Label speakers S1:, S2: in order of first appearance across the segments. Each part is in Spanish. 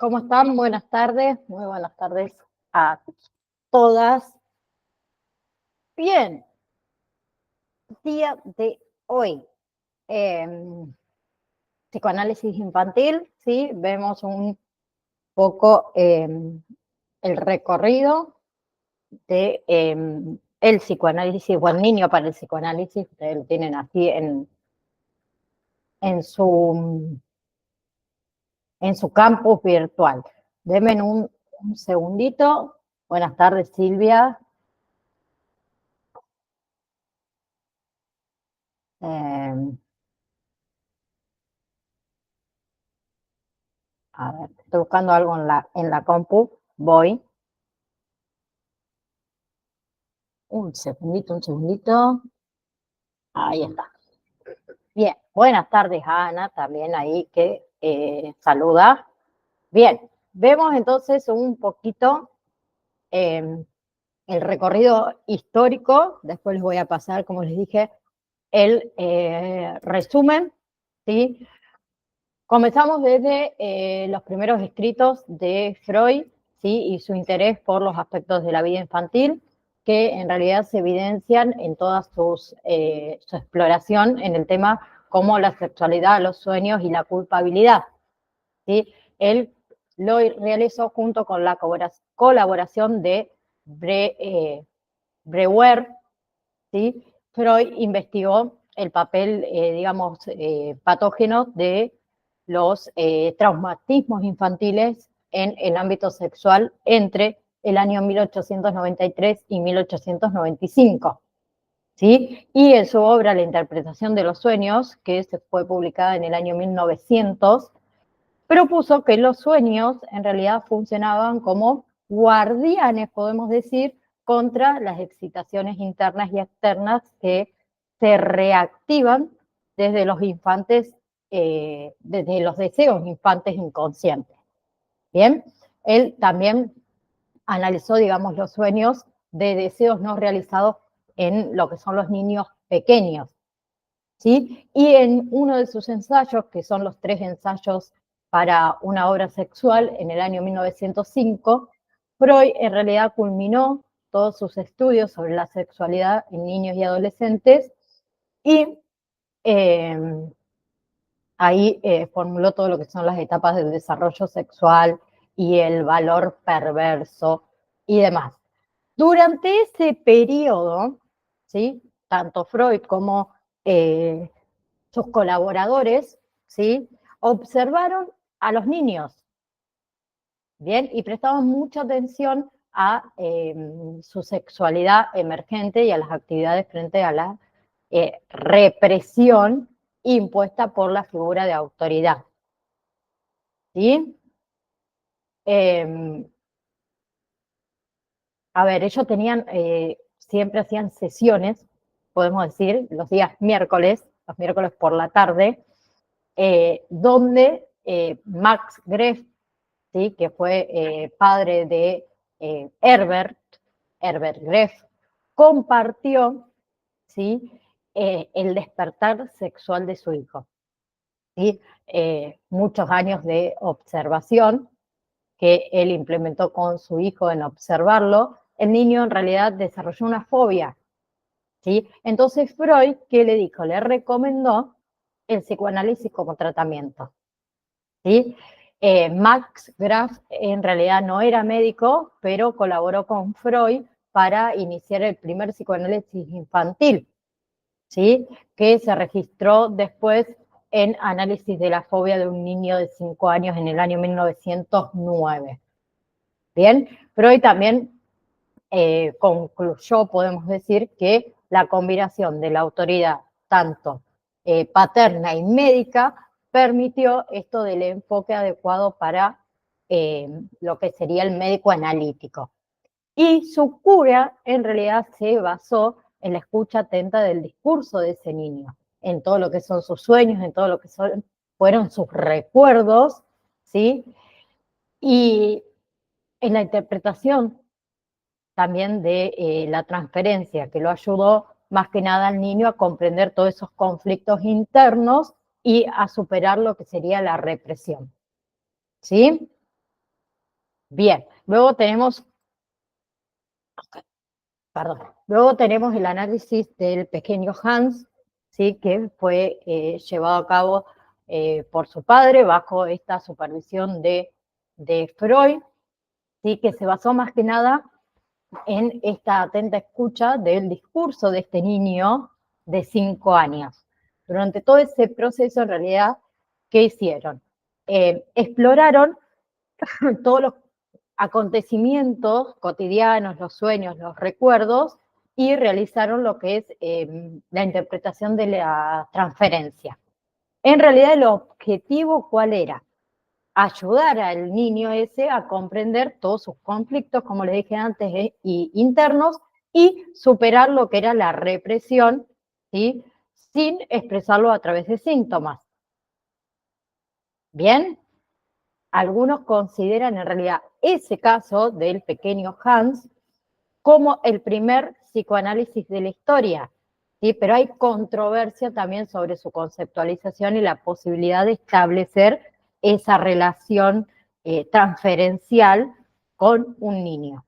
S1: ¿Cómo están? Buenas tardes, muy buenas tardes a todas. Bien, día de hoy, psicoanálisis infantil, ¿sí? Vemos un poco el recorrido de el psicoanálisis, o el niño para el psicoanálisis, ustedes lo tienen así en su campus virtual. Denme un segundito. Buenas tardes, Silvia. A ver, estoy buscando algo en la compu. Voy. Un segundito. Ahí está. Bien, buenas tardes a Ana, también ahí que saluda. Bien, vemos entonces un poquito el recorrido histórico. Después les voy a pasar, como les dije, el resumen, ¿sí? Comenzamos desde los primeros escritos de Freud, ¿sí? Y su interés por los aspectos de la vida infantil, que en realidad se evidencian en toda su exploración en el tema como la sexualidad, los sueños y la culpabilidad, ¿sí? Él lo realizó junto con la colaboración de Breuer, ¿sí? Freud investigó el papel, digamos, patógeno de los traumatismos infantiles en el ámbito sexual entre el año 1893 y 1895. ¿Sí? Y en su obra La interpretación de los sueños, que se fue publicada en el año 1900, propuso que los sueños en realidad funcionaban como guardianes, podemos decir, contra las excitaciones internas y externas que se reactivan desde los infantes, desde los deseos infantes inconscientes. Bien, él también analizó, digamos, los sueños de deseos no realizados en lo que son los niños pequeños, ¿sí? Y en uno de sus ensayos, que son los 3 ensayos para una obra sexual, en el año 1905, Freud en realidad culminó todos sus estudios sobre la sexualidad en niños y adolescentes y ahí formuló todo lo que son las etapas del desarrollo sexual y el valor perverso y demás. Durante ese periodo, ¿sí? Tanto Freud como sus colaboradores, ¿sí? Observaron a los niños, ¿bien? Y prestaban mucha atención a su sexualidad emergente y a las actividades frente a la represión impuesta por la figura de autoridad, ¿sí? A ver, ellos tenían, siempre hacían sesiones, podemos decir, los miércoles por la tarde, donde Max Greff, ¿sí? Que fue padre de Herbert Greff, compartió, ¿sí? El despertar sexual de su hijo, ¿sí? Muchos años de observación que él implementó con su hijo en observarlo. El niño en realidad desarrolló una fobia, ¿sí? Entonces Freud, ¿qué le dijo? Le recomendó el psicoanálisis como tratamiento, ¿sí? Max Graf en realidad no era médico, pero colaboró con Freud para iniciar el primer psicoanálisis infantil, ¿sí? Que se registró después en análisis de la fobia de un niño de 5 años en el año 1909. Bien, Freud también concluyó, podemos decir, que la combinación de la autoridad tanto paterna y médica permitió esto del enfoque adecuado para lo que sería el médico analítico. Y su cura en realidad se basó en la escucha atenta del discurso de ese niño, en todo lo que son sus sueños, en todo lo que fueron sus recuerdos, ¿sí? Y en la interpretación también de la transferencia, que lo ayudó más que nada al niño a comprender todos esos conflictos internos y a superar lo que sería la represión, ¿sí? Bien, luego tenemos, perdón, luego tenemos el análisis del pequeño Hans, ¿sí? Que fue llevado a cabo por su padre bajo esta supervisión de Freud, ¿sí? Que se basó más que nada en esta atenta escucha del discurso de este niño de 5 años. Durante todo ese proceso, en realidad, ¿qué hicieron? Exploraron todos los acontecimientos cotidianos, los sueños, los recuerdos, y realizaron lo que es la interpretación de la transferencia. En realidad, el objetivo, ¿cuál era? Ayudar al niño ese a comprender todos sus conflictos, como les dije antes, y internos, y superar lo que era la represión, ¿sí? Sin expresarlo a través de síntomas. ¿Bien? Algunos consideran en realidad ese caso del pequeño Hans como el primer psicoanálisis de la historia, ¿sí? Pero hay controversia también sobre su conceptualización y la posibilidad de establecer esa relación transferencial con un niño,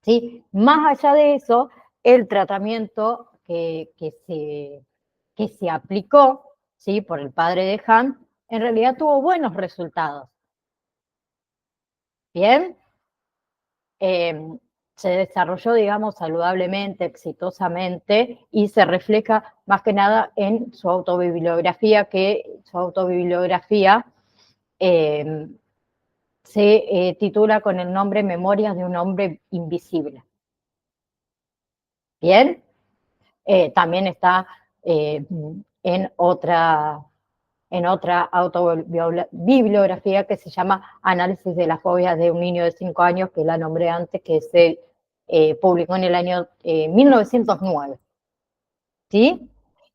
S1: ¿sí? Más allá de eso, el tratamiento que se aplicó, ¿sí? Por el padre de Hans, en realidad tuvo buenos resultados. ¿Bien? Se desarrolló, digamos, saludablemente, exitosamente, y se refleja más que nada en su autobibliografía, que su autobibliografía eh, se titula con el nombre Memorias de un hombre invisible. Bien, también está eh, en otra autobibliografía que se llama Análisis de las fobias de un niño de 5 años, que la nombré antes, que se publicó en el año 1909. ¿Sí?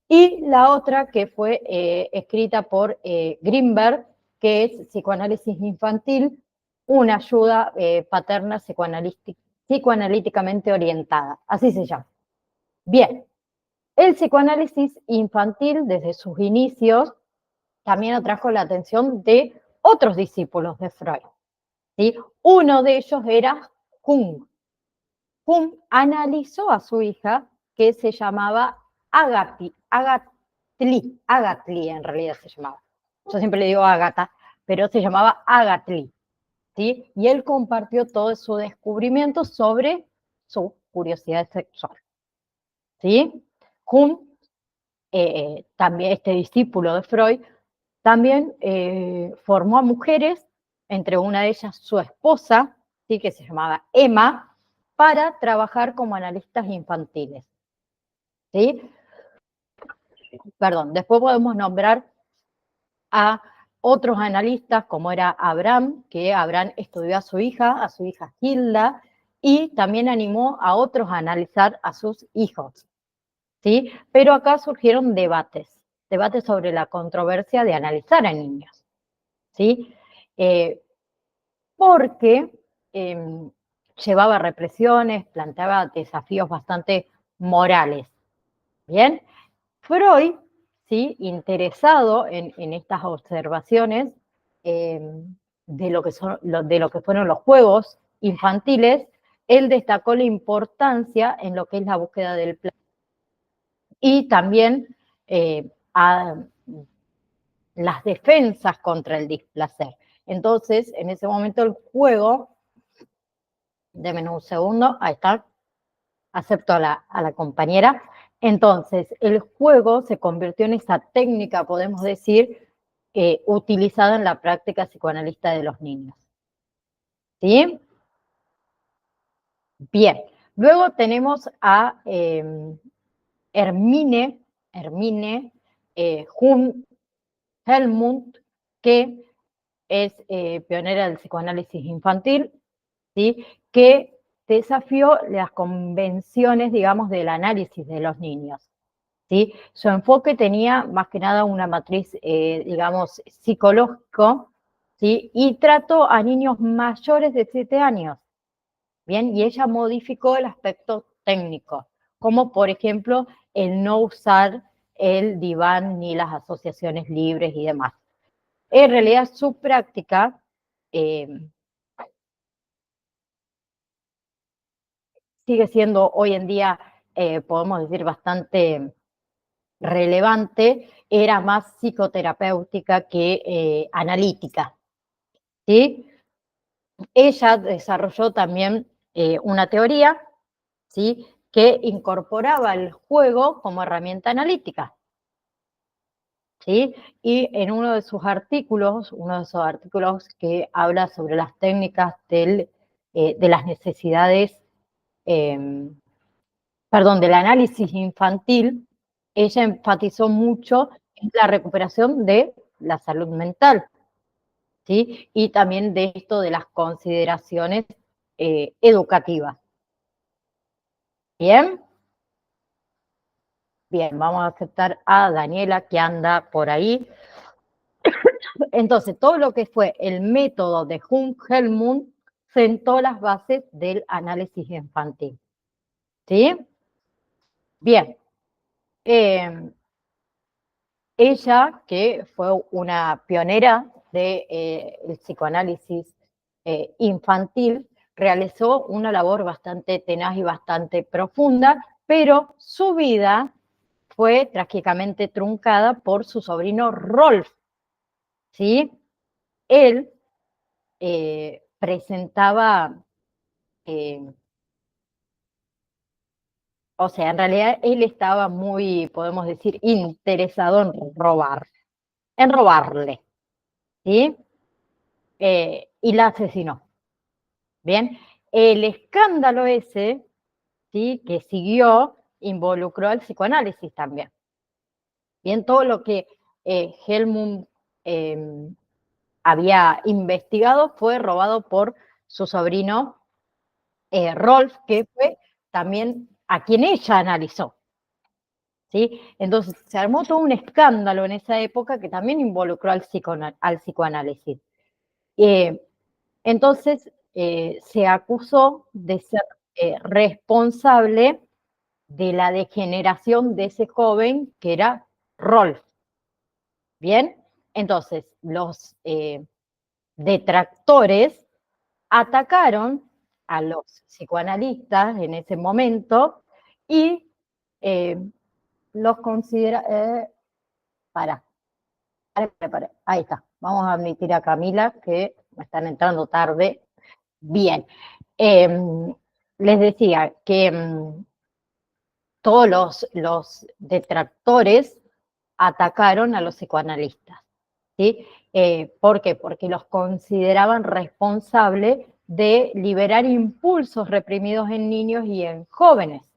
S1: Y la otra que fue escrita por Greenberg, que es Psicoanálisis Infantil, una ayuda paterna psicoanalíticamente orientada, así se llama. Bien, el psicoanálisis infantil desde sus inicios también atrajo la atención de otros discípulos de Freud, ¿sí? Uno de ellos era Jung. Jung analizó a su hija, que se llamaba Agatli en realidad se llamaba. Yo siempre le digo Agatha, pero se llamaba Agatli, ¿sí? Y él compartió todo su descubrimiento sobre su curiosidad sexual, ¿sí? Jung, también este discípulo de Freud, también formó a mujeres, entre una de ellas su esposa, ¿sí? Que se llamaba Emma, para trabajar como analistas infantiles. ¿Sí? Perdón, después podemos nombrar a otros analistas, como era Abraham, que Abraham estudió a su hija Hilda, y también animó a otros a analizar a sus hijos. ¿Sí? Pero acá surgieron debates sobre la controversia de analizar a niños. ¿Sí? Porque llevaba represiones, planteaba desafíos bastante morales. Bien, Freud, ¿sí? Interesado en estas observaciones de lo que fueron los juegos infantiles, él destacó la importancia en lo que es la búsqueda del placer y también a las defensas contra el displacer. Entonces, en ese momento el juego, denme un segundo, ahí está, acepto a la compañera. Entonces, el juego se convirtió en esa técnica, podemos decir, utilizada en la práctica psicoanalista de los niños. ¿Sí? Bien. Luego tenemos a Hermine Helmut, que es pionera del psicoanálisis infantil, ¿sí? Que desafió las convenciones, digamos, del análisis de los niños. ¿Sí? Su enfoque tenía más que nada una matriz, digamos, psicológico, ¿sí? Y trató a niños mayores de 7 años, ¿bien? Y ella modificó el aspecto técnico, como por ejemplo el no usar el diván ni las asociaciones libres y demás. En realidad su práctica sigue siendo hoy en día, podemos decir, bastante relevante, era más psicoterapéutica que analítica, ¿sí? Ella desarrolló también una teoría, ¿sí?, que incorporaba el juego como herramienta analítica, ¿sí? Y en uno de esos artículos que habla sobre las técnicas de las necesidades, del análisis infantil, ella enfatizó mucho en la recuperación de la salud mental, ¿sí? Y también de esto de las consideraciones educativas. ¿Bien? Bien, vamos a aceptar a Daniela que anda por ahí. Entonces, todo lo que fue el método de Jung-Hellmuth sentó las bases del análisis infantil. ¿Sí? Bien. Ella, que fue una pionera del psicoanálisis infantil, realizó una labor bastante tenaz y bastante profunda, pero su vida fue trágicamente truncada por su sobrino Rolf, ¿sí? Él presentaba, o sea, en realidad él estaba muy, podemos decir, interesado en robarle, ¿sí? Y la asesinó. Bien, el escándalo ese, ¿sí?, que siguió, involucró al psicoanálisis también. Bien, todo lo que Hellmuth había investigado fue robado por su sobrino Rolf, que fue también a quien ella analizó, ¿sí? Entonces se armó todo un escándalo en esa época que también involucró al psicoanálisis. Entonces se acusó de ser responsable de la degeneración de ese joven que era Rolf. Bien, entonces los detractores atacaron a los psicoanalistas en ese momento y los considera... ahí está. Vamos a admitir a Camila que me están entrando tarde. Bien. Les decía que todos los detractores atacaron a los psicoanalistas, ¿sí? ¿Por qué? Porque los consideraban responsables de liberar impulsos reprimidos en niños y en jóvenes,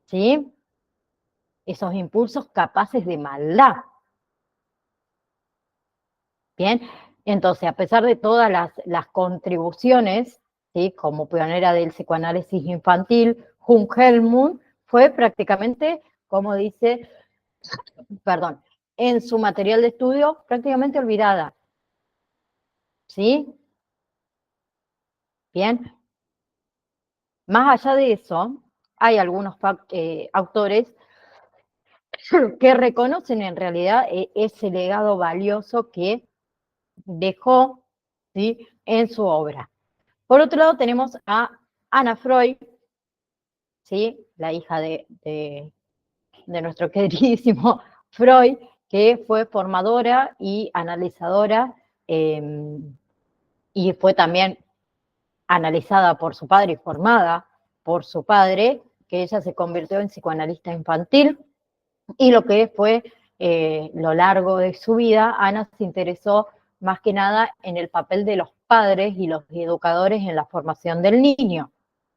S1: ¿sí? Esos impulsos capaces de maldad. Bien, entonces, a pesar de todas las contribuciones, ¿sí?, como pionera del psicoanálisis infantil, Jung-Hellmuth fue prácticamente, como dice, perdón, en su material de estudio prácticamente olvidada, ¿sí? Bien, más allá de eso, hay algunos autores que reconocen en realidad ese legado valioso que dejó, ¿sí?, en su obra. Por otro lado tenemos a Anna Freud, ¿sí?, la hija de nuestro queridísimo Freud, que fue formadora y analizadora, y fue también analizada por su padre y formada por su padre, que ella se convirtió en psicoanalista infantil, y lo que fue lo largo de su vida, Ana se interesó más que nada en el papel de los padres y los educadores en la formación del niño,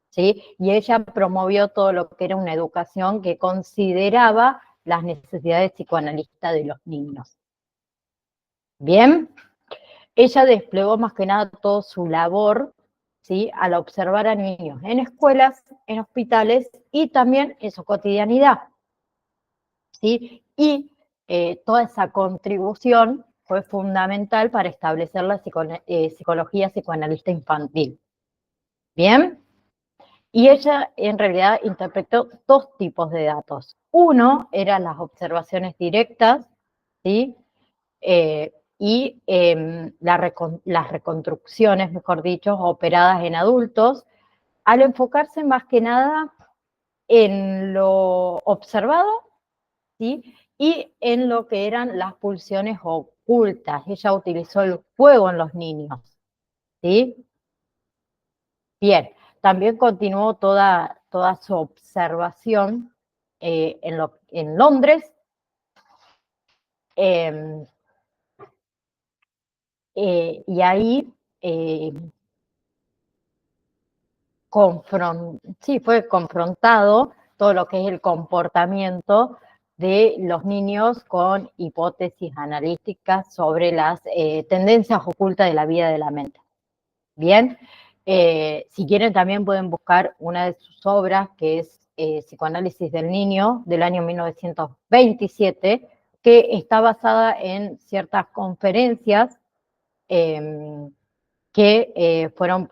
S1: ¿sí? Y ella promovió todo lo que era una educación que consideraba las necesidades psicoanalistas de los niños. Bien, ella desplegó más que nada toda su labor, ¿sí?, al observar a niños en escuelas, en hospitales y también en su cotidianidad, ¿sí? Y toda esa contribución fue fundamental para establecer la psicología psicoanalista infantil. ¿Bien? Y ella en realidad interpretó dos tipos de datos. Uno eran las observaciones directas, ¿sí?, y las reconstrucciones, mejor dicho, operadas en adultos, al enfocarse más que nada en lo observado, ¿sí? Y en lo que eran las pulsiones ocultas. Ella utilizó el fuego en los niños, ¿sí? Bien, también continuó toda su observación en Londres, eh, y ahí eh, sí, fue confrontado todo lo que es el comportamiento de los niños con hipótesis analíticas sobre las tendencias ocultas de la vida de la mente. Bien, si quieren también pueden buscar una de sus obras que es Psicoanálisis del Niño del año 1927, que está basada en ciertas conferencias eh, que fueron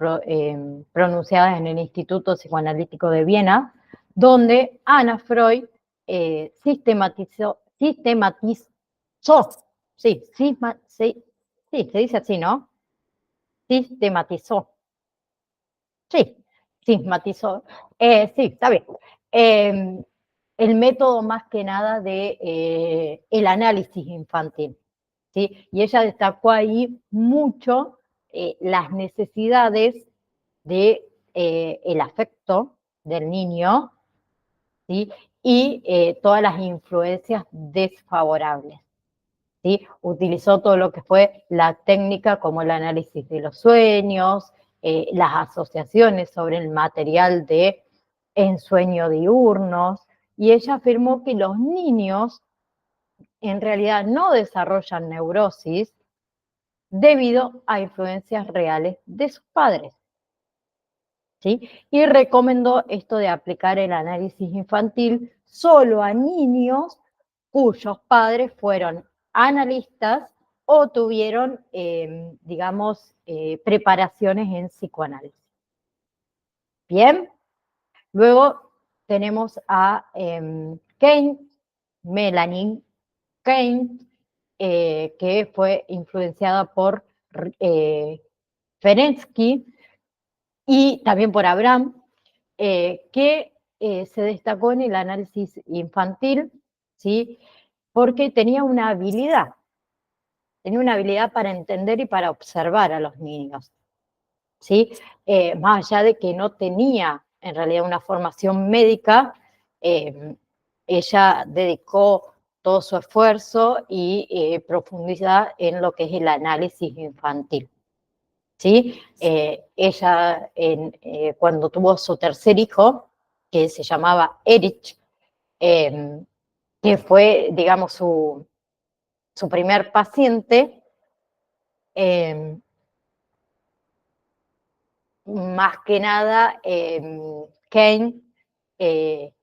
S1: pronunciadas en el Instituto Psicoanalítico de Viena, donde Ana Freud sistematizó, sí, sí, se dice así, ¿no? Sistematizó, sí, sistematizó, sí, está bien. Eh, el método más que nada de el análisis infantil, ¿sí? Y ella destacó ahí mucho las necesidades de el afecto del niño, ¿sí? Y todas las influencias desfavorables, ¿sí? Utilizó todo lo que fue la técnica como el análisis de los sueños, las asociaciones sobre el material de ensueño diurnos, y ella afirmó que los niños en realidad no desarrollan neurosis debido a influencias reales de sus padres, ¿sí? Y recomendó esto de aplicar el análisis infantil solo a niños cuyos padres fueron analistas o tuvieron, digamos, preparaciones en psicoanálisis. Bien, luego tenemos a Keynes, Melanie Keynes, que fue influenciada por Ferenczi y también por Abraham, que se destacó en el análisis infantil, ¿sí? Porque tenía una habilidad para entender y para observar a los niños, ¿sí? Más allá de que no tenía en realidad una formación médica, eh, ella dedicó todo su esfuerzo y profundidad en lo que es el análisis infantil, ¿sí? Ella, cuando tuvo su tercer hijo, que se llamaba Erich, eh, que fue, digamos, su primer paciente, eh, más que nada, Kane eh,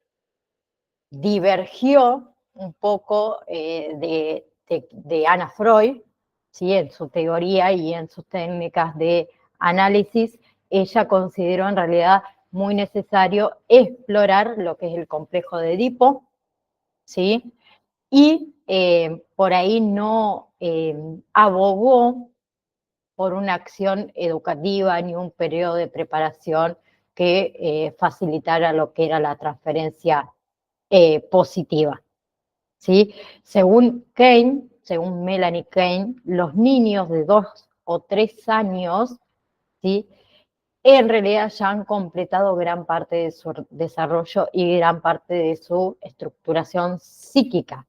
S1: divergió un poco de Anna Freud, ¿sí? En su teoría y en sus técnicas de análisis. Ella consideró en realidad muy necesario explorar lo que es el complejo de Edipo, ¿sí? Y por ahí no abogó por una acción educativa ni un periodo de preparación que facilitara lo que era la transferencia positiva, ¿sí? Según Kane, según Melanie Kane, los niños de 2 o 3 años, ¿sí? En realidad ya han completado gran parte de su desarrollo y gran parte de su estructuración psíquica,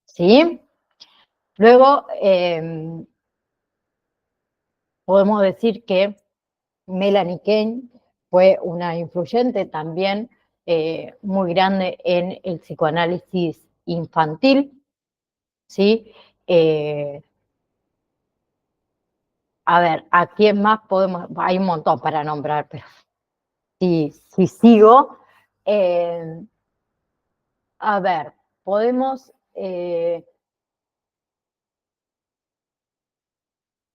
S1: ¿sí? Luego, podemos decir que Melanie Kane fue una influyente también muy grande en el psicoanálisis infantil, ¿sí? Eh, a ver, ¿a quién más podemos? Hay un montón para nombrar, pero si sigo, eh, a ver, podemos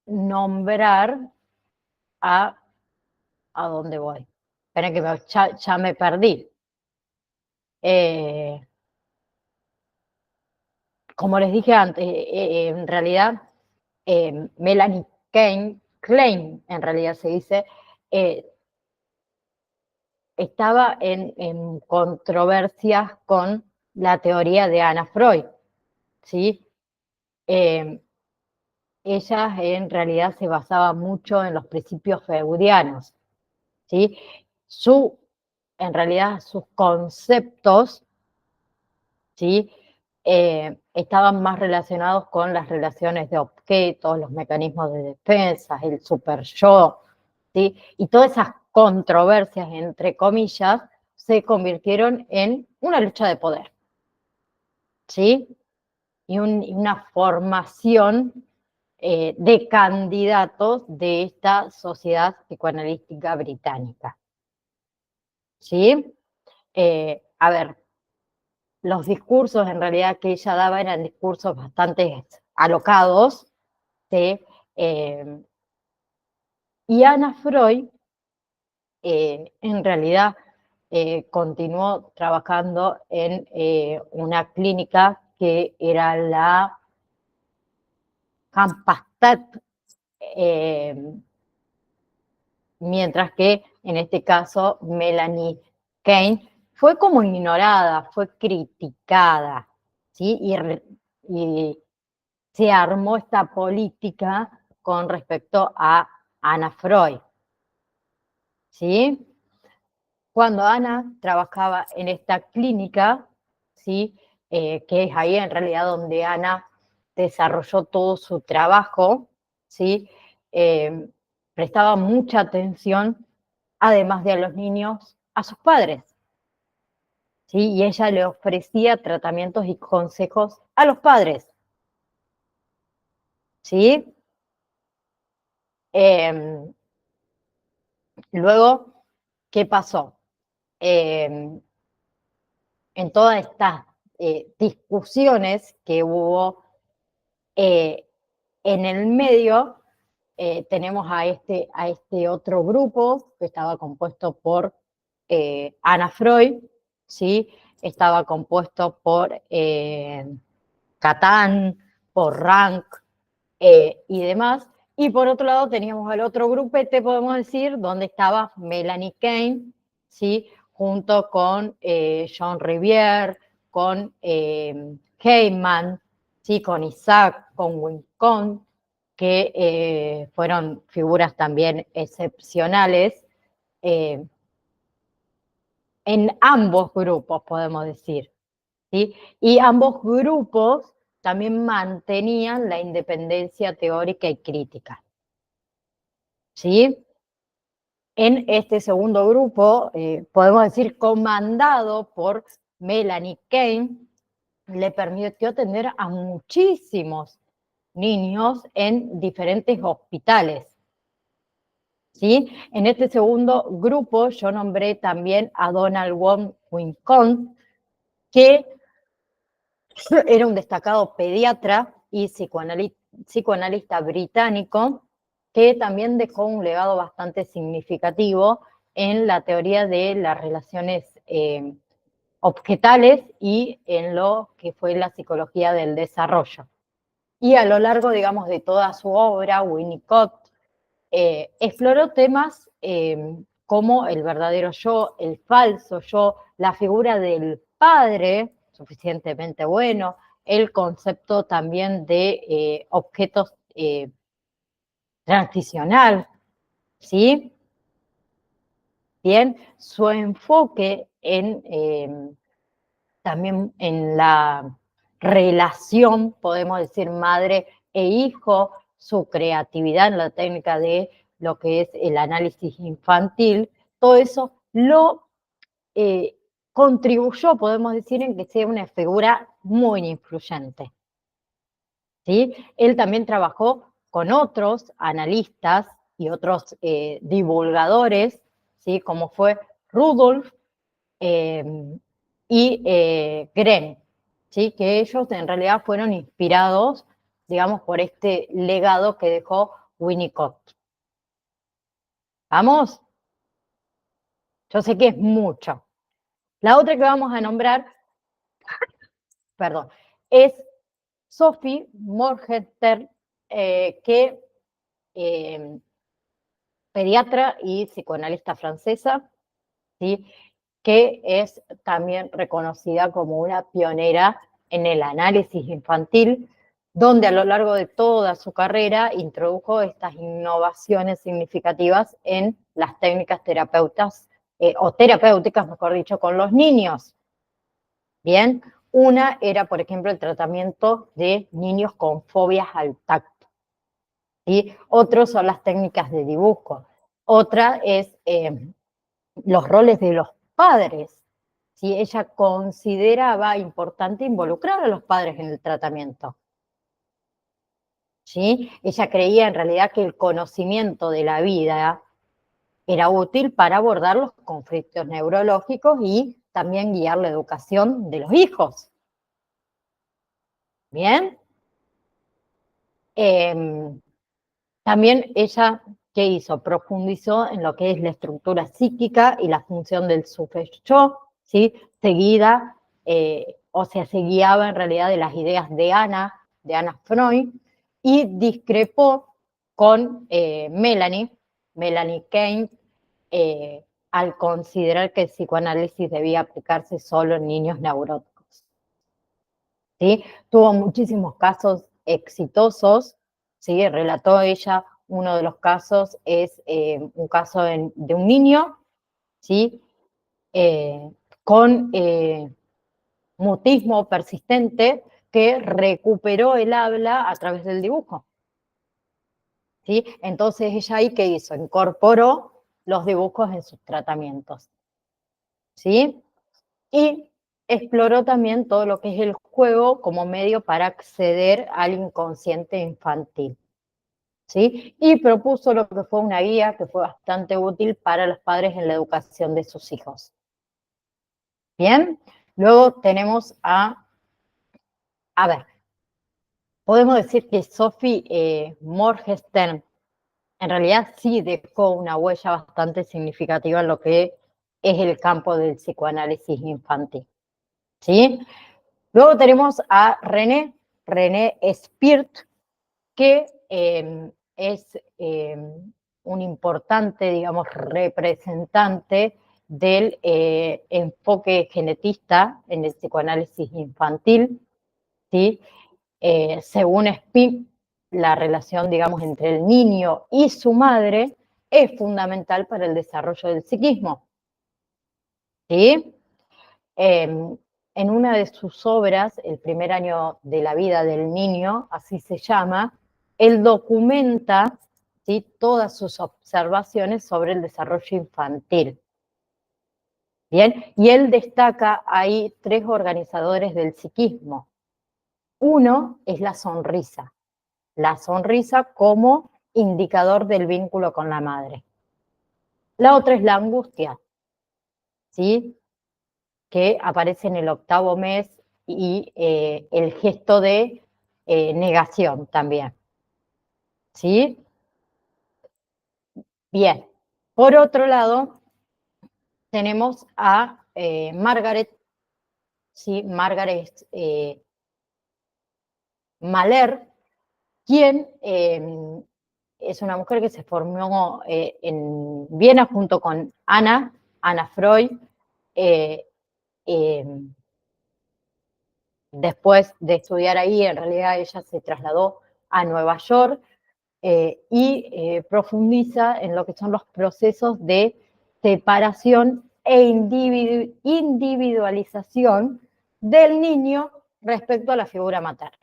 S1: nombrar a, ¿a dónde voy? Esperen que ya me perdí. Eh, como les dije antes, en realidad Melanie Kane, Klein en realidad se dice, eh, estaba en controversias con la teoría de Anna Freud, ¿sí? Eh, ella en realidad se basaba mucho en los principios freudianos, ¿sí? Su, en realidad sus conceptos, ¿sí? Estaban más relacionados con las relaciones de objetos, los mecanismos de defensa, el super yo, ¿sí? Y todas esas controversias, entre comillas, se convirtieron en una lucha de poder, ¿sí? Y una formación de candidatos de esta sociedad psicoanalítica británica, ¿sí? A ver, los discursos en realidad que ella daba eran discursos bastante alocados, ¿sí? Eh, y Anna Freud en realidad continuó trabajando en una clínica que era la Campastat, eh, mientras que en este caso Melanie Kane fue como ignorada, fue criticada, ¿sí? Y se armó esta política con respecto a Anna Freud, ¿sí? Cuando Ana trabajaba en esta clínica, ¿sí? Que es ahí en realidad donde Ana desarrolló todo su trabajo, ¿sí? Eh, prestaba mucha atención, además de a los niños, a sus padres, ¿sí? Y ella le ofrecía tratamientos y consejos a los padres, ¿sí? Eh, luego, ¿qué pasó? Eh, en todas estas discusiones que hubo eh, en el medio, tenemos a este otro grupo que estaba compuesto por Anna Freud, ¿sí? Estaba compuesto por Catán, por Rank y demás. Y por otro lado teníamos al otro grupete, podemos decir, donde estaba Melanie Kane, ¿sí? Junto con John Rivière, con Heyman, ¿sí? Con Isaac, con Wincott, que fueron figuras también excepcionales eh, en ambos grupos, podemos decir, ¿sí? Y ambos grupos también mantenían la independencia teórica y crítica, ¿sí? En este segundo grupo, podemos decir comandado por Melanie Kane, le permitió atender a muchísimos niños en diferentes hospitales, ¿sí? En este segundo grupo yo nombré también a Donald von Wincott, que era un destacado pediatra y psicoanalista británico que también dejó un legado bastante significativo en la teoría de las relaciones objetales y en lo que fue la psicología del desarrollo. Y a lo largo, digamos, de toda su obra, Winnicott exploró temas como el verdadero yo, el falso yo, la figura del padre, suficientemente bueno, el concepto también de objetos transicional, ¿sí? Bien, su enfoque también en la relación, podemos decir, madre e hijo, su creatividad en la técnica de lo que es el análisis infantil, todo eso lo eh, contribuyó, podemos decir, en que sea una figura muy influyente, ¿sí? Él también trabajó con otros analistas y otros divulgadores, ¿sí? Como fue Rudolf eh, y Gren, ¿sí? Que ellos en realidad fueron inspirados, digamos, por este legado que dejó Winnicott. ¿Vamos? Yo sé que es mucho. La otra que vamos a nombrar, perdón, es Sophie Morgenstern, que eh, pediatra y psicoanalista francesa, ¿sí? Que es también reconocida como una pionera en el análisis infantil, donde a lo largo de toda su carrera introdujo estas innovaciones significativas en las técnicas terapeutas, o terapéuticas, mejor dicho, con los niños. Bien, una era, por ejemplo, el tratamiento de niños con fobias al tacto. ¿Sí? Otros son las técnicas de dibujo. Otra es los roles de los padres. ¿Sí? Ella consideraba importante involucrar a los padres en el tratamiento. ¿Sí? Ella creía en realidad que el conocimiento de la vida era útil para abordar los conflictos neurológicos y también guiar la educación de los hijos. ¿Bien? También ella, ¿qué hizo? Profundizó en lo que es la estructura psíquica y la función del super-yo, ¿sí? Seguida, o sea, se guiaba en realidad de las ideas de Anna Freud, y discrepó con Melanie Kane, al considerar que el psicoanálisis debía aplicarse solo en niños neuróticos. ¿Sí? Tuvo muchísimos casos exitosos, ¿sí? Relató ella, uno de los casos es un caso de un niño, ¿sí? Con mutismo persistente que recuperó el habla a través del dibujo. ¿Sí? Entonces ella ahí, ¿qué hizo? Incorporó los dibujos en sus tratamientos. ¿Sí? Y exploró también todo lo que es el juego como medio para acceder al inconsciente infantil. ¿Sí? Y propuso lo que fue una guía que fue bastante útil para los padres en la educación de sus hijos. Bien, luego tenemos a ver, podemos decir que Sophie Morgenstern en realidad sí dejó una huella bastante significativa en lo que es el campo del psicoanálisis infantil. ¿Sí? Luego tenemos a René Spirt, que es un importante, digamos, representante del enfoque genetista en el psicoanálisis infantil, ¿sí? Según Spirt, la relación, digamos, entre el niño y su madre es fundamental para el desarrollo del psiquismo, ¿sí? En una de sus obras, El primer año de la vida del niño, así se llama, él documenta, ¿sí?, todas sus observaciones sobre el desarrollo infantil. Bien, y él destaca ahí 3 organizadores del psiquismo. Uno es la sonrisa como indicador del vínculo con la madre. La otra es la angustia, ¿sí?, que aparece en el 8º mes, y el gesto de negación también. ¿Sí? Bien. Por otro lado, tenemos a Margaret, ¿sí? Margaret Mahler, quien es una mujer que se formó en Viena junto con Anna Freud. Después de estudiar ahí, en realidad ella se trasladó a Nueva York y profundiza en lo que son los procesos de separación e individualización del niño respecto a la figura materna.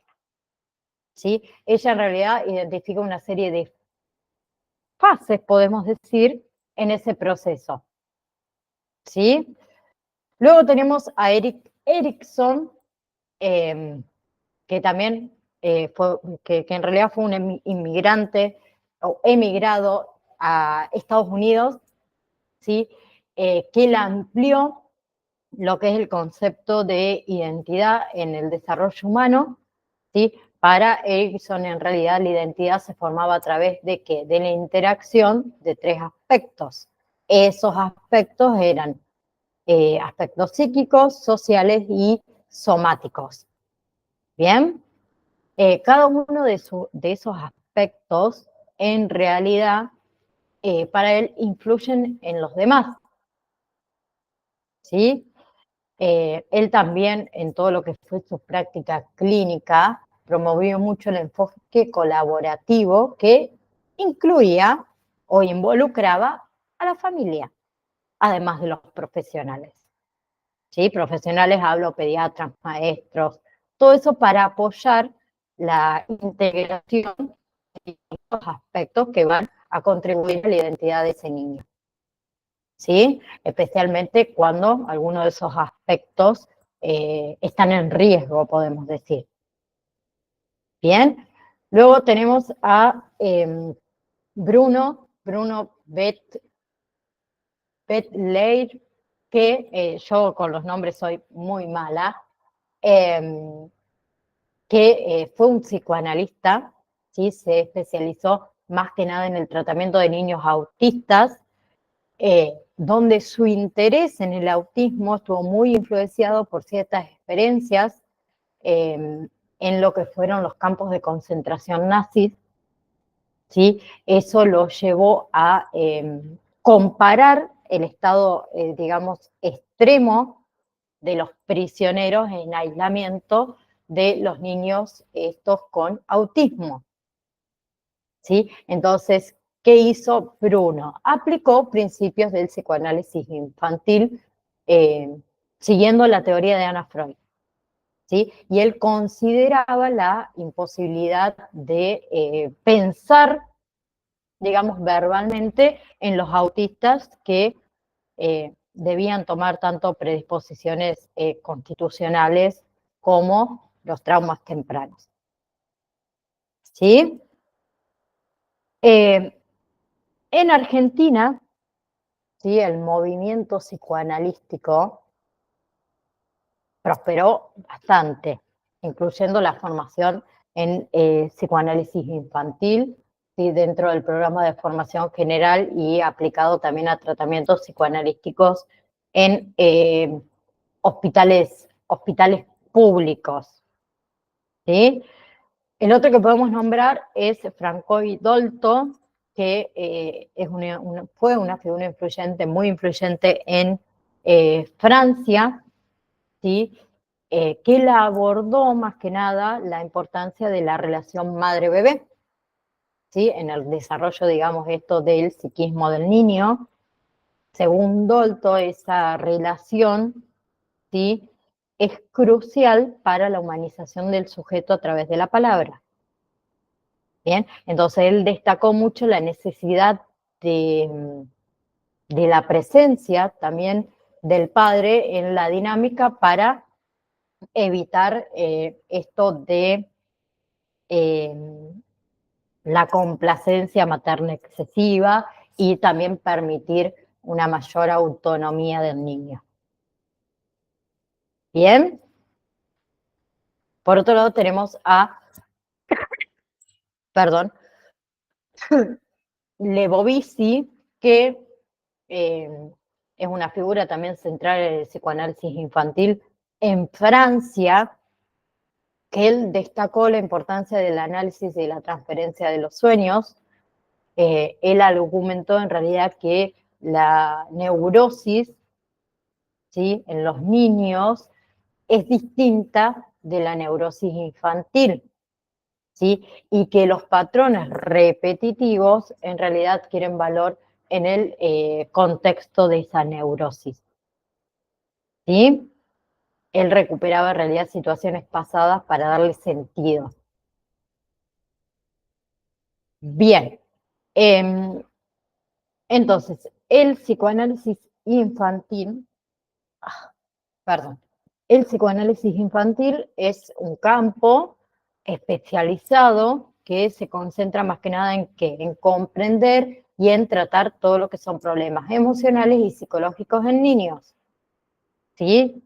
S1: ¿Sí? Ella en realidad identifica una serie de fases, podemos decir, en ese proceso. ¿Sí? Luego tenemos a Erik Erikson, que también que en realidad fue un inmigrante o emigrado a Estados Unidos, ¿sí? Que él amplió lo que es el concepto de identidad en el desarrollo humano, ¿sí? Para Erikson, en realidad, la identidad se formaba a través de ¿qué? De la interacción de 3 aspectos. Esos aspectos eran aspectos psíquicos, sociales y somáticos. ¿Bien? Cada uno de esos aspectos, en realidad, para él influyen en los demás, ¿sí? Él también, en todo lo que fue su práctica clínica, promovió mucho el enfoque colaborativo que incluía o involucraba a la familia, además de los profesionales. ¿Sí? Profesionales, hablo pediatras, maestros, todo eso para apoyar la integración de los aspectos que van a contribuir a la identidad de ese niño. ¿Sí? Especialmente cuando algunos de esos aspectos están en riesgo, podemos decir. Bien, luego tenemos a Bruno Bettler, que yo con los nombres soy muy mala, que fue un psicoanalista, ¿sí? Se especializó más que nada en el tratamiento de niños autistas, donde su interés en el autismo estuvo muy influenciado por ciertas experiencias en lo que fueron los campos de concentración nazis, ¿sí? Eso lo llevó a comparar el estado, digamos, extremo de los prisioneros en aislamiento de los niños estos con autismo, ¿sí? Entonces, ¿qué hizo Bruno? Aplicó principios del psicoanálisis infantil siguiendo la teoría de Anna Freud, ¿sí? Y él consideraba la imposibilidad de pensar, digamos, verbalmente en los autistas que debían tomar tanto predisposiciones constitucionales como los traumas tempranos. ¿Sí? En Argentina, ¿sí? El movimiento psicoanalístico prosperó bastante, incluyendo la formación en psicoanálisis infantil, ¿sí? Dentro del programa de formación general y aplicado también a tratamientos psicoanalísticos en hospitales públicos, ¿sí? El otro que podemos nombrar es Francois Dolto, que fue una figura influyente, muy influyente en Francia, ¿sí? Que la abordó más que nada la importancia de la relación madre-bebé, ¿sí? En el desarrollo, digamos, esto del psiquismo del niño. Según Dolto, esa relación, ¿sí? Es crucial para la humanización del sujeto a través de la palabra. Bien, entonces él destacó mucho la necesidad de la presencia también del padre en la dinámica para evitar esto de eh, la complacencia materna excesiva y también permitir una mayor autonomía del niño. Bien, por otro lado tenemos a, perdón, Lebovici, que es una figura también central en el psicoanálisis infantil en Francia, que él destacó la importancia del análisis y la transferencia de los sueños. Él argumentó en realidad que la neurosis, ¿sí? En los niños es distinta de la neurosis infantil, ¿sí? Y que los patrones repetitivos en realidad adquieren valor en el contexto de esa neurosis, ¿sí? Él recuperaba en realidad situaciones pasadas para darle sentido. Bien, entonces, el psicoanálisis infantil, perdón, el psicoanálisis infantil es un campo especializado que se concentra más que nada en qué, en comprender y en tratar todo lo que son problemas emocionales y psicológicos en niños, ¿sí?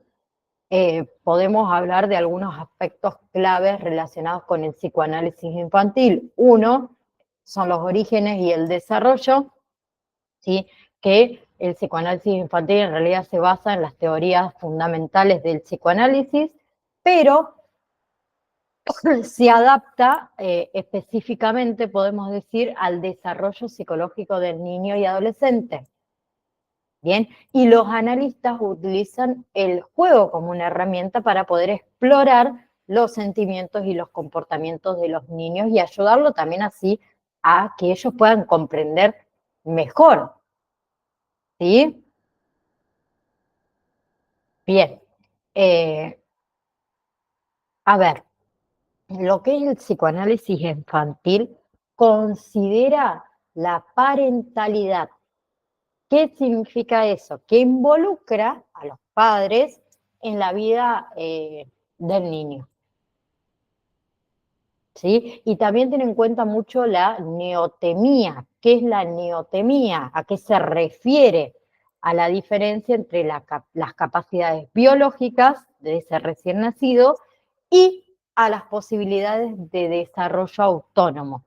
S1: Podemos hablar de algunos aspectos claves relacionados con el psicoanálisis infantil. Uno son los orígenes y el desarrollo, ¿sí? Que el psicoanálisis infantil en realidad se basa en las teorías fundamentales del psicoanálisis, pero se adapta específicamente, podemos decir, al desarrollo psicológico del niño y adolescente. Bien, y los analistas utilizan el juego como una herramienta para poder explorar los sentimientos y los comportamientos de los niños y ayudarlo también así a que ellos puedan comprender mejor. ¿Sí? Bien. A ver, lo que es el psicoanálisis infantil considera la parentalidad. ¿Qué significa eso? Que involucra a los padres en la vida del niño. ¿Sí? Y también tiene en cuenta mucho la neotemía. ¿Qué es la neotemía? ¿A qué se refiere? A la diferencia entre las capacidades biológicas de ese recién nacido y a las posibilidades de desarrollo autónomo.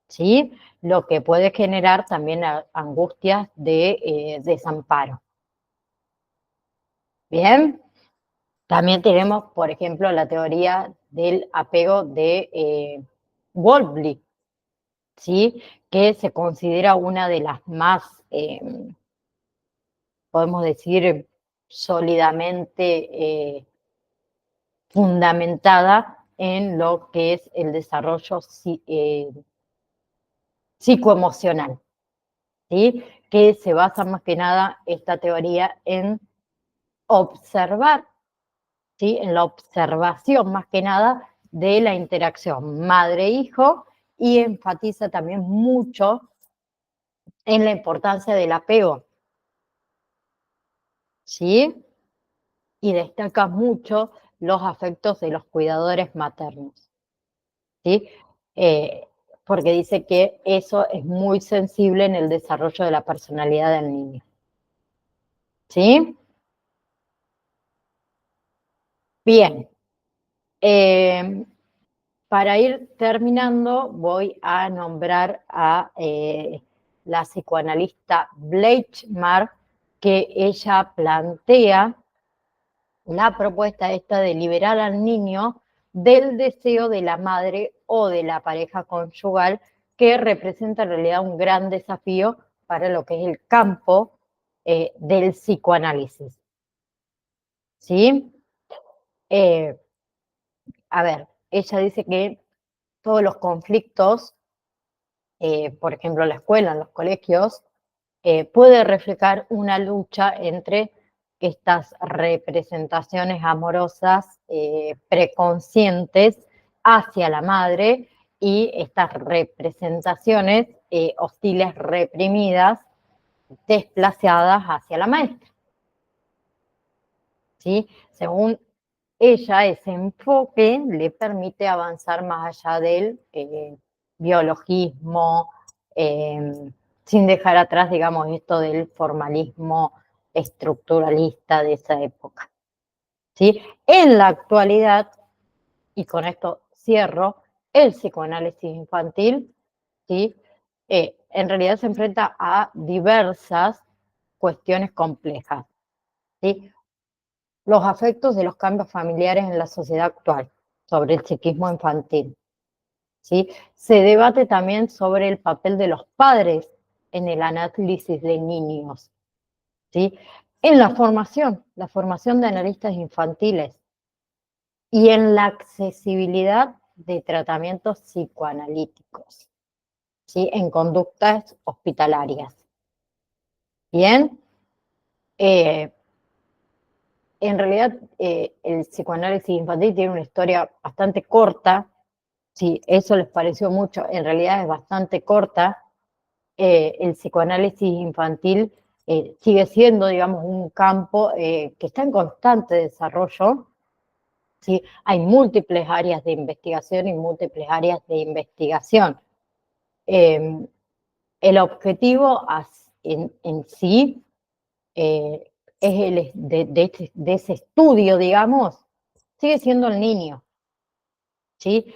S1: ¿Sí? Lo que puede generar también angustias de desamparo. Bien, también tenemos, por ejemplo, la teoría del apego de Wolfli, ¿sí? Que se considera una de las más, podemos decir, sólidamente fundamentada en lo que es el desarrollo psicoemocional, ¿sí? Que se basa más que nada esta teoría en observar, ¿sí? En la observación más que nada de la interacción madre-hijo y enfatiza también mucho en la importancia del apego, ¿sí? Y destaca mucho los afectos de los cuidadores maternos, ¿sí? Eh, porque dice que eso es muy sensible en el desarrollo de la personalidad del niño, ¿sí? Bien, eh, para ir terminando, voy a nombrar a la psicoanalista Bleichmar, que ella plantea la propuesta esta de liberar al niño del deseo de la madre o de la pareja conyugal, que representa en realidad un gran desafío para lo que es el campo del psicoanálisis. ¿Sí? Eh, a ver, ella dice que todos los conflictos, por ejemplo, en la escuela, en los colegios, puede reflejar una lucha entre estas representaciones amorosas preconscientes hacia la madre y estas representaciones hostiles reprimidas, desplazadas hacia la maestra. ¿Sí? Según ella, ese enfoque le permite avanzar más allá del biologismo, sin dejar atrás, digamos, esto del formalismo estructuralista de esa época. ¿Sí? En la actualidad, y con esto cierro, el psicoanálisis infantil, ¿sí? En realidad se enfrenta a diversas cuestiones complejas, ¿sí? Los afectos de los cambios familiares en la sociedad actual, sobre el psiquismo infantil, ¿sí? Se debate también sobre el papel de los padres en el análisis de niños, ¿sí? En la formación de analistas infantiles y en la accesibilidad de tratamientos psicoanalíticos, ¿sí? En conductas hospitalarias. Bien, eh, en realidad el psicoanálisis infantil tiene una historia bastante corta. Si eso les pareció mucho, en realidad es bastante corta. El psicoanálisis infantil sigue siendo, digamos, un campo que está en constante desarrollo. ¿Sí? Hay múltiples áreas de investigación y múltiples áreas de investigación. Eh, el objetivo en sí es de ese estudio, digamos, sigue siendo el niño, ¿sí?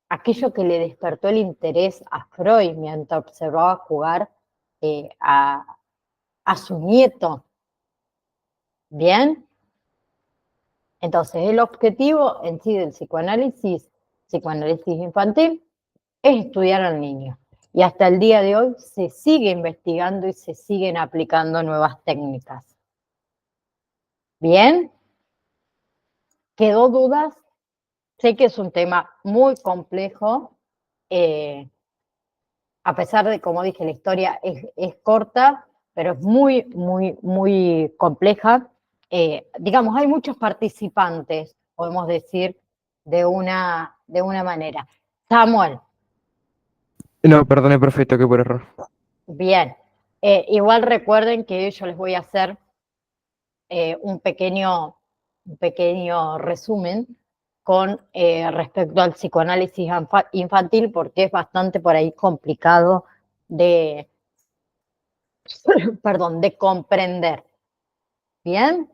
S1: Aquello que le despertó el interés a Freud mientras observaba jugar a su nieto, ¿bien? Entonces, el objetivo en sí del psicoanálisis infantil, es estudiar al niño. Y hasta el día de hoy se sigue investigando y se siguen aplicando nuevas técnicas. ¿Bien? ¿Quedó dudas? Sé que es un tema muy complejo, a pesar de, como dije, la historia es corta, pero es muy, muy, muy compleja. Digamos, hay muchos participantes, podemos decir, de una manera. Samuel,
S2: No, perdone, perfecto, que por error.
S1: bien. Igual recuerden que yo les voy a hacer un pequeño resumen con respecto al psicoanálisis infantil, porque es bastante por ahí complicado de, perdón, de comprender. Bien,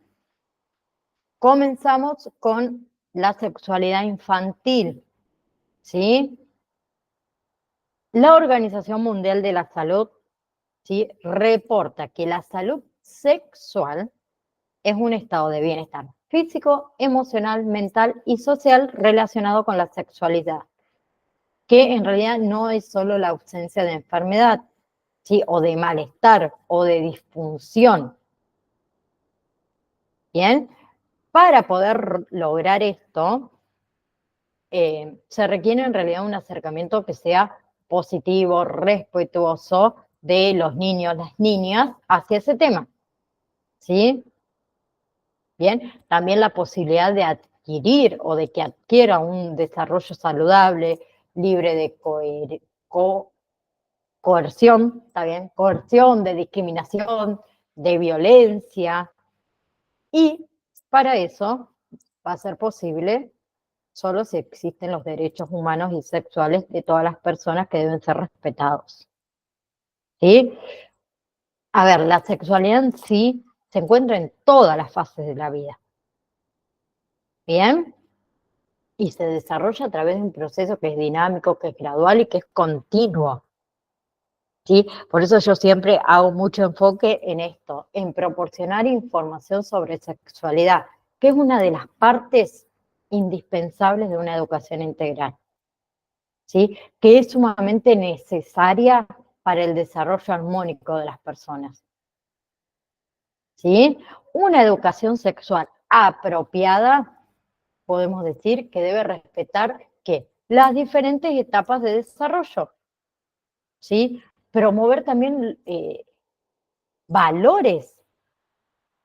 S1: comenzamos con la sexualidad infantil, ¿sí? La Organización Mundial de la Salud, ¿sí?, reporta que la salud sexual es un estado de bienestar físico, emocional, mental y social relacionado con la sexualidad, que en realidad no es solo la ausencia de enfermedad, ¿sí?, o de malestar o de disfunción. Bien, para poder lograr esto, se requiere en realidad un acercamiento que sea positivo, respetuoso de los niños, las niñas, hacia ese tema, ¿sí? Bien, también la posibilidad de adquirir o de que adquiera un desarrollo saludable, libre de coerción, ¿está bien? Coerción, de discriminación, de violencia. Y para eso va a ser posible solo si existen los derechos humanos y sexuales de todas las personas que deben ser respetados. ¿Sí? A ver, la sexualidad en sí se encuentra en todas las fases de la vida. ¿Bien? Y se desarrolla a través de un proceso que es dinámico, que es gradual y que es continuo. ¿Sí? Por eso yo siempre hago mucho enfoque en esto, en proporcionar información sobre sexualidad, que es una de las partes indispensables de una educación integral, ¿sí?, que es sumamente necesaria para el desarrollo armónico de las personas, ¿sí? Una educación sexual apropiada, podemos decir que debe respetar ¿qué? Las diferentes etapas de desarrollo, ¿sí? Promover también valores,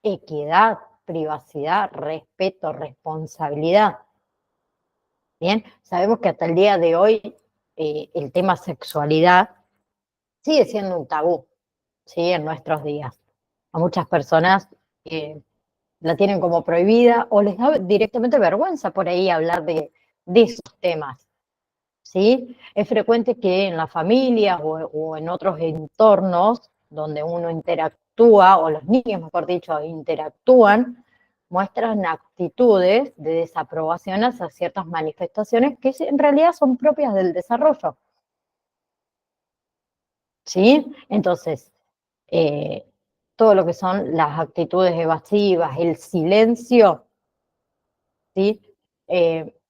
S1: equidad, privacidad, respeto, responsabilidad. Bien, sabemos que hasta el día de hoy el tema sexualidad sigue siendo un tabú, ¿sí?, en nuestros días. A muchas personas la tienen como prohibida o les da directamente vergüenza por ahí hablar de esos temas, ¿sí? Es frecuente que en las familias o en otros entornos donde uno interactúa, o los niños, mejor dicho, interactúan, muestran actitudes de desaprobación hacia ciertas manifestaciones que en realidad son propias del desarrollo, ¿sí? Entonces, eh, todo lo que son las actitudes evasivas, el silencio, ¿sí?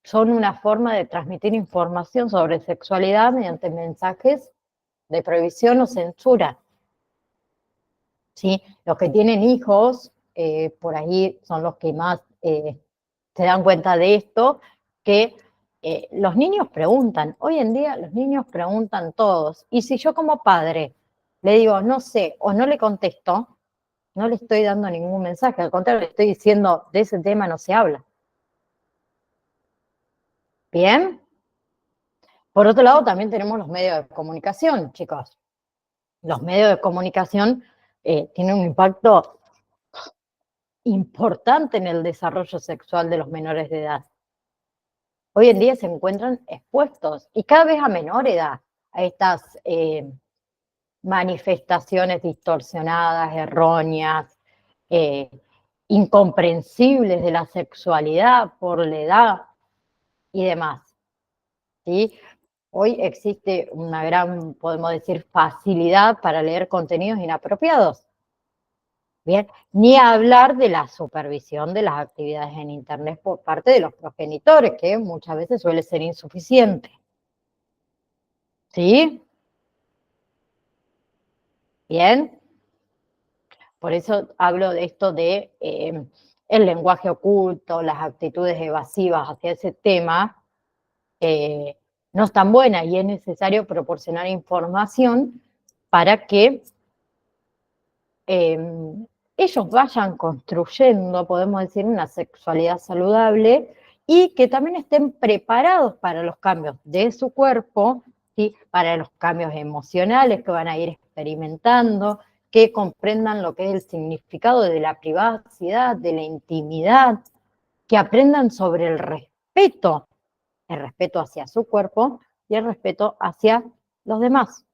S1: Son una forma de transmitir información sobre sexualidad mediante mensajes de prohibición o censura, ¿sí? Los que tienen hijos, por ahí son los que más se dan cuenta de esto, que los niños preguntan, hoy en día los niños preguntan todos, y si yo como padre le digo no sé o no le contesto, no le estoy dando ningún mensaje, al contrario, le estoy diciendo de ese tema no se habla. ¿Bien? Por otro lado, también tenemos los medios de comunicación, chicos. Los medios de comunicación tienen un impacto importante en el desarrollo sexual de los menores de edad. Hoy en día se encuentran expuestos, y cada vez a menor edad, a estas manifestaciones distorsionadas, erróneas, eh, incomprensibles de la sexualidad por la edad y demás, ¿sí? Hoy existe una gran, podemos decir, facilidad para leer contenidos inapropiados. Bien, ni hablar de la supervisión de las actividades en Internet por parte de los progenitores, que muchas veces suele ser insuficiente. ¿Sí? Bien. Por eso hablo de esto de el lenguaje oculto, las actitudes evasivas hacia ese tema, no están buenas y es necesario proporcionar información para que ellos vayan construyendo, podemos decir, una sexualidad saludable y que también estén preparados para los cambios de su cuerpo, ¿sí? Para los cambios emocionales que van a ir experimentando, que comprendan lo que es el significado de la privacidad, de la intimidad, que aprendan sobre el respeto hacia su cuerpo y el respeto hacia los demás.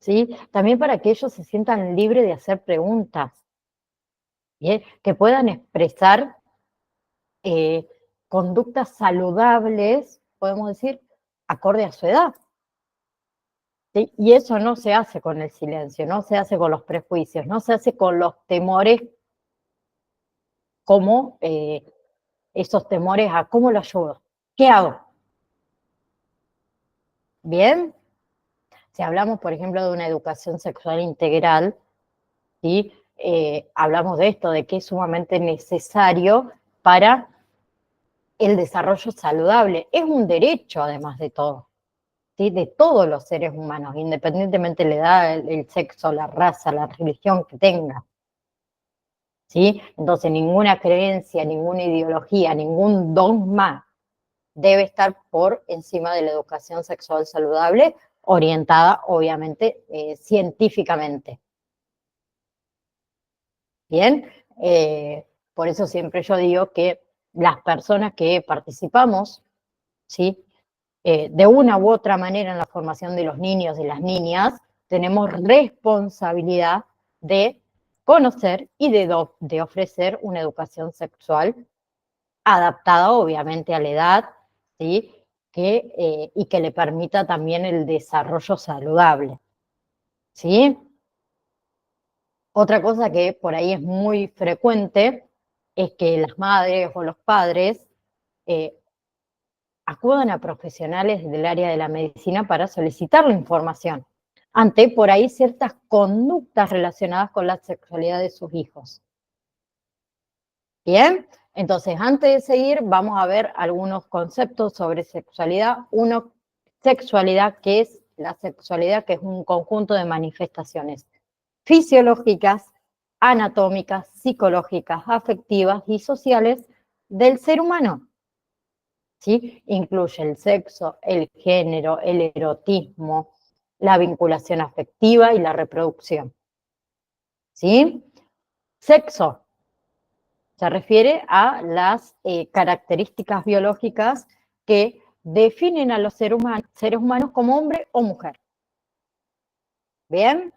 S1: ¿Sí? También para que ellos se sientan libres de hacer preguntas, ¿bien? Que puedan expresar conductas saludables, podemos decir, acorde a su edad. ¿Sí? Y eso no se hace con el silencio, no se hace con los prejuicios, no se hace con los temores como esos temores a cómo lo ayudo, qué hago. ¿Bien? Si hablamos, por ejemplo, de una educación sexual integral, ¿sí? Hablamos de esto, de que es sumamente necesario para el desarrollo saludable. Es un derecho, además de todo, ¿sí? De todos los seres humanos, independientemente de la edad, el sexo, la raza, la religión que tenga. ¿Sí? Entonces, ninguna creencia, ninguna ideología, ningún dogma debe estar por encima de la educación sexual saludable, orientada, obviamente, científicamente. Bien, por eso siempre yo digo que las personas que participamos, ¿sí? De una u otra manera en la formación de los niños y las niñas, tenemos responsabilidad de conocer y de ofrecer una educación sexual adaptada obviamente a la edad, ¿sí? Y que le permita también el desarrollo saludable, ¿sí? Otra cosa que por ahí es muy frecuente es que las madres o los padres eh, acudan a profesionales del área de la medicina para solicitar la información ante por ahí ciertas conductas relacionadas con la sexualidad de sus hijos. Bien, entonces antes de seguir vamos a ver algunos conceptos sobre sexualidad. Uno, sexualidad, que es la sexualidad, que es un conjunto de manifestaciones fisiológicas, anatómicas, psicológicas, afectivas y sociales del ser humano. ¿Sí? Incluye el sexo, el género, el erotismo, la vinculación afectiva y la reproducción. ¿Sí? Sexo se refiere a las características biológicas que definen a los seres humanos como hombre o mujer. ¿Bien?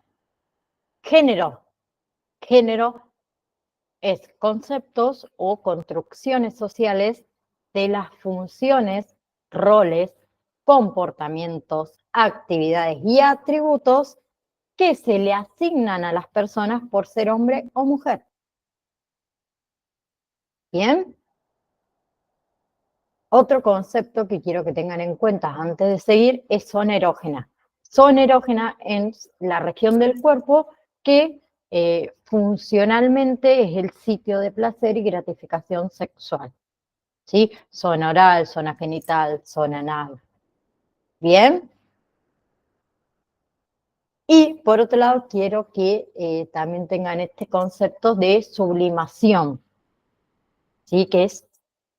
S1: Género. Género es conceptos o construcciones sociales de las funciones, roles, comportamientos, actividades y atributos que se le asignan a las personas por ser hombre o mujer. ¿Bien? Otro concepto que quiero que tengan en cuenta antes de seguir es zona erógena. Zona erógena en la región del cuerpo que funcionalmente es el sitio de placer y gratificación sexual. ¿Sí? Zona oral, zona genital, zona anal. ¿Bien? Y por otro lado, quiero que también tengan este concepto de sublimación, ¿sí? Que es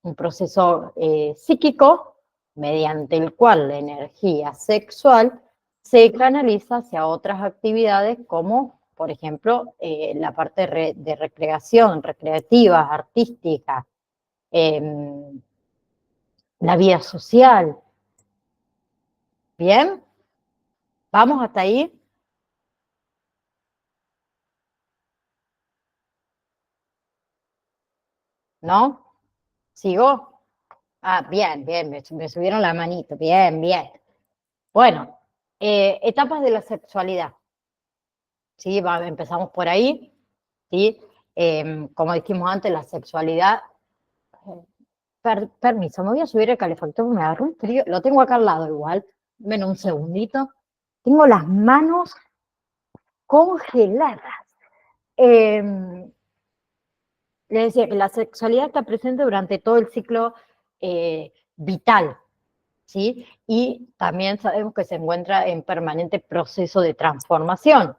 S1: un proceso psíquico mediante el cual la energía sexual se canaliza hacia otras actividades como, por ejemplo, la parte de recreación, recreativa, artística, la vida social. ¿Bien? ¿Vamos hasta ahí? ¿No? ¿Sigo? Ah, bien, bien, me subieron la manito, bien, bien. Bueno, etapas de la sexualidad. Sí, empezamos por ahí. ¿sí? Como dijimos antes, la sexualidad... permiso, me voy a subir el calefactor porque me agarró un frío. Lo tengo acá al lado igual. Ven un segundito. Tengo las manos congeladas. Eh, Les decía que la sexualidad está presente durante todo el ciclo vital, ¿sí? Y también sabemos que se encuentra en permanente proceso de transformación,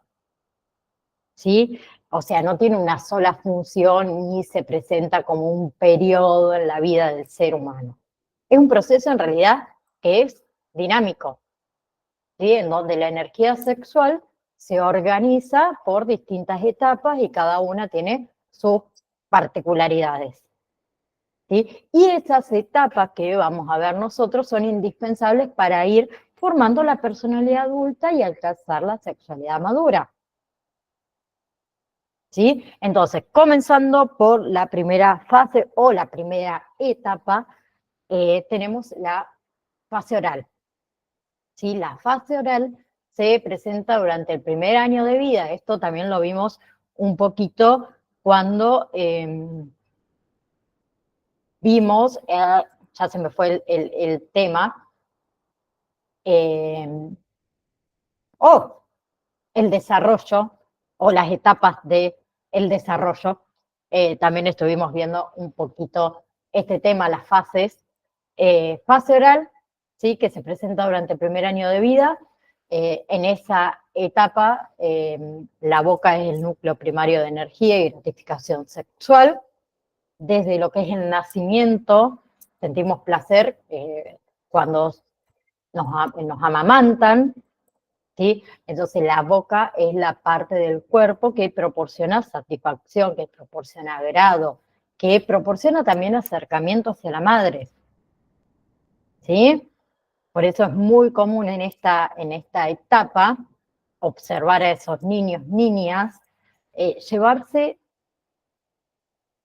S1: ¿sí? O sea, no tiene una sola función ni se presenta como un periodo en la vida del ser humano. Es un proceso en realidad que es dinámico, ¿sí? En donde la energía sexual se organiza por distintas etapas y cada una tiene sus particularidades, ¿sí? Y esas etapas que vamos a ver nosotros son indispensables para ir formando la personalidad adulta y alcanzar la sexualidad madura, ¿sí? Entonces, comenzando por la primera fase o la primera etapa, tenemos la fase oral, ¿sí? La fase oral se presenta durante el primer año de vida. Esto también lo vimos un poquito cuando vimos, ya se me fue el tema, o el desarrollo o las etapas del desarrollo. También estuvimos viendo un poquito este tema, las fases. Fase oral, ¿sí? Que se presenta durante el primer año de vida. En esa etapa, la boca es el núcleo primario de energía y gratificación sexual. Desde lo que es el nacimiento, sentimos placer cuando nos amamantan, ¿sí? Entonces la boca es la parte del cuerpo que proporciona satisfacción, que proporciona agrado, que proporciona también acercamiento hacia la madre, ¿sí? Por eso es muy común en esta etapa observar a esos niños, niñas, llevarse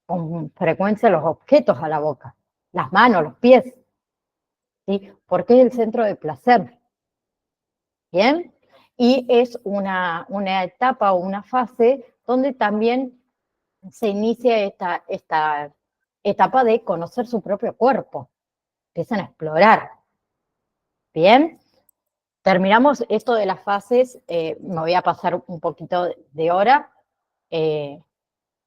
S1: con frecuencia los objetos a la boca, las manos, los pies, ¿sí? Porque es el centro de placer, ¿bien? Y es una etapa o una fase donde también se inicia esta etapa de conocer su propio cuerpo, empiezan a explorar, ¿bien? Terminamos esto de las fases, me voy a pasar un poquito de hora,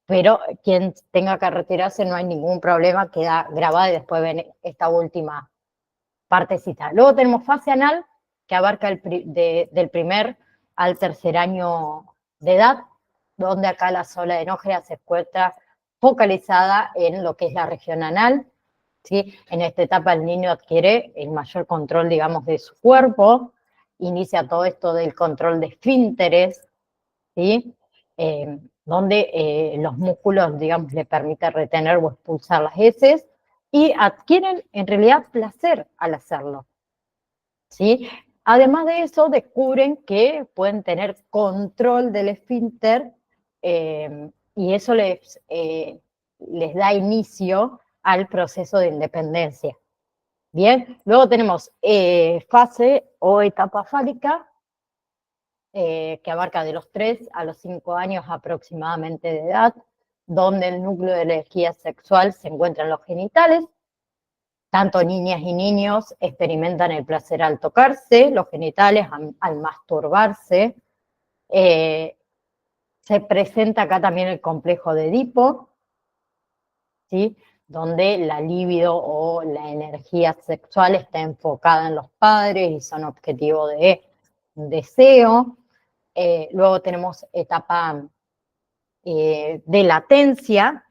S1: pero quien tenga que retirarse no hay ningún problema, queda grabada y después ven esta última partecita. Luego tenemos fase anal, que abarca del primer al tercer año de edad, donde acá la zona erógena se encuentra focalizada en lo que es la región anal, ¿sí? En esta etapa el niño adquiere el mayor control, digamos, de su cuerpo, inicia todo esto del control de esfínteres, ¿sí? Donde los músculos, digamos, le permiten retener o expulsar las heces y adquieren en realidad placer al hacerlo, ¿sí? Además de eso, descubren que pueden tener control del esfínter y eso les da inicio al proceso de independencia. Bien, luego tenemos fase o etapa fálica, que abarca de los 3 a los 5 años aproximadamente de edad, donde el núcleo de energía sexual se encuentra en los genitales. Tanto niñas y niños experimentan el placer al tocarse los genitales, al masturbarse. Se presenta acá también el complejo de Edipo, ¿sí? Donde la libido o la energía sexual está enfocada en los padres y son objetivo de deseo. Luego tenemos etapa de latencia,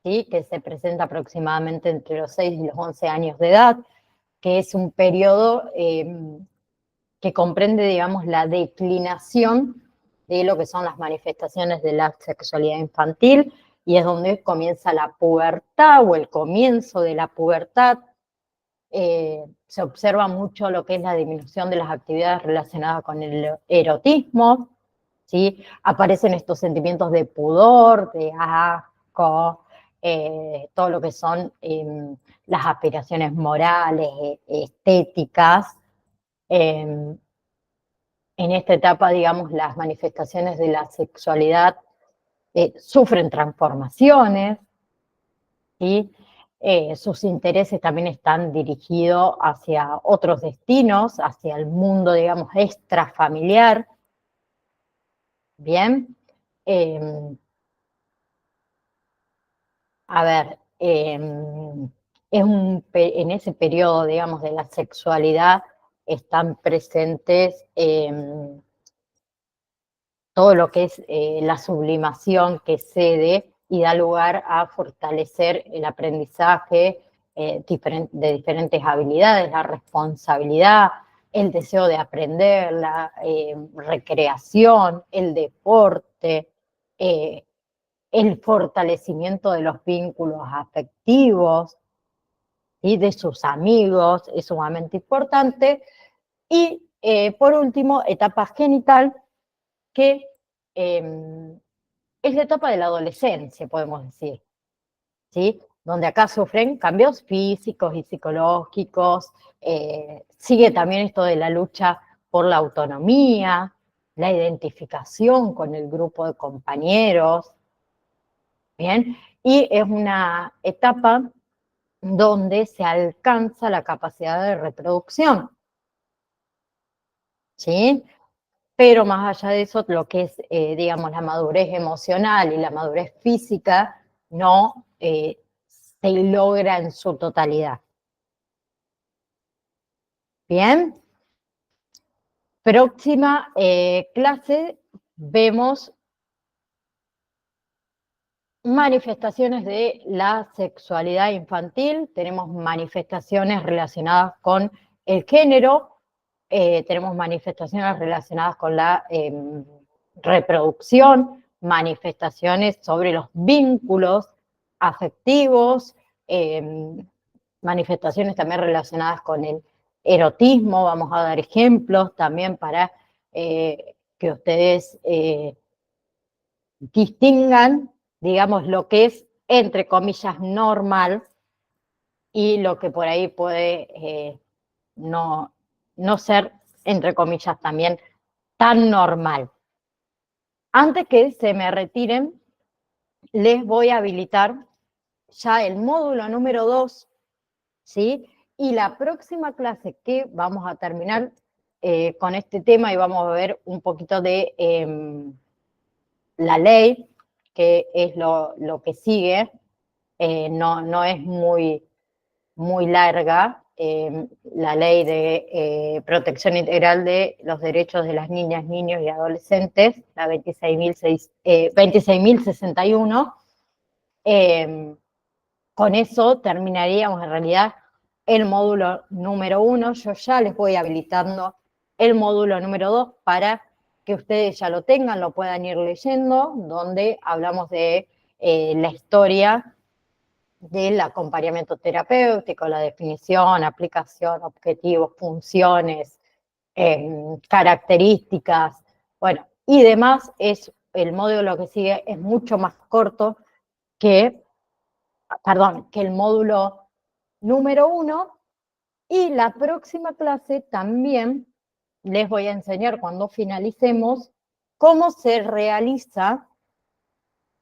S1: ¿sí? Que se presenta aproximadamente entre los 6 y los 11 años de edad, que es un periodo que comprende, digamos, la declinación de lo que son las manifestaciones de la sexualidad infantil, y es donde comienza la pubertad o el comienzo de la pubertad. Se observa mucho lo que es la disminución de las actividades relacionadas con el erotismo, ¿sí? Aparecen estos sentimientos de pudor, de asco, todo lo que son las aspiraciones morales, estéticas. En esta etapa, digamos, las manifestaciones de la sexualidad sufren transformaciones, ¿sí? Sus intereses también están dirigidos hacia otros destinos, hacia el mundo, digamos, extrafamiliar. Bien. A ver, en ese periodo, digamos, de la sexualidad están presentes todo lo que es la sublimación que cede y da lugar a fortalecer el aprendizaje de diferentes habilidades, la responsabilidad, el deseo de aprender, la recreación, el deporte, eh, el fortalecimiento de los vínculos afectivos y de sus amigos es sumamente importante. Y por último, etapa genital, que es la etapa de la adolescencia, podemos decir, ¿sí? Donde acá sufren cambios físicos y psicológicos, sigue también esto de la lucha por la autonomía, la identificación con el grupo de compañeros, ¿bien? Y es una etapa donde se alcanza la capacidad de reproducción, ¿sí? Pero más allá de eso, lo que es, digamos, la madurez emocional y la madurez física no se logra en su totalidad. Bien. Próxima clase vemos manifestaciones de la sexualidad infantil, tenemos manifestaciones relacionadas con el género, tenemos manifestaciones relacionadas con la reproducción, manifestaciones sobre los vínculos afectivos, manifestaciones también relacionadas con el erotismo. Vamos a dar ejemplos también para que ustedes distingan, digamos, lo que es, entre comillas, normal y lo que por ahí puede no, no ser, entre comillas, también tan normal. Antes que se me retiren, les voy a habilitar ya el módulo número 2, ¿sí? Y la próxima clase que vamos a terminar con este tema y vamos a ver un poquito de la ley, que es lo que sigue, no es muy larga, la ley de protección integral de los derechos de las niñas, niños y adolescentes, la 26.061. Con eso terminaríamos en realidad el módulo número 1. Yo ya les voy habilitando el módulo número 2 para que ustedes ya lo tengan, lo puedan ir leyendo, donde hablamos de la historia del acompañamiento terapéutico, la definición, aplicación, objetivos, funciones, características, bueno, y demás. Es el módulo que sigue, es mucho más corto que el módulo número 1, y la próxima clase también les voy a enseñar, cuando finalicemos, cómo se realiza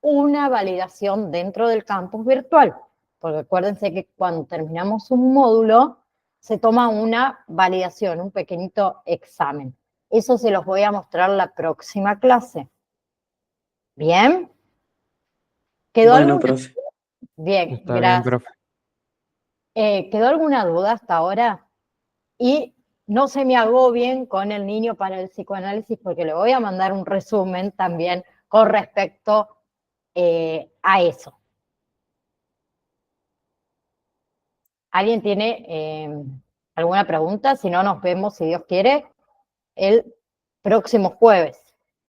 S1: una validación dentro del campus virtual. Porque acuérdense que cuando terminamos un módulo, se toma una validación, un pequeñito examen. Eso se los voy a mostrar la próxima clase. ¿Bien? ¿Quedó
S3: Bueno,
S1: alguna?
S3: profe.
S1: Bien,
S2: Está bien,
S1: gracias.
S2: profe.
S1: ¿Quedó alguna duda hasta ahora? Y no se me agobien con el niño para el psicoanálisis, porque le voy a mandar un resumen también con respecto a eso. ¿Alguien tiene alguna pregunta? Si no, nos vemos, si Dios quiere, el próximo jueves.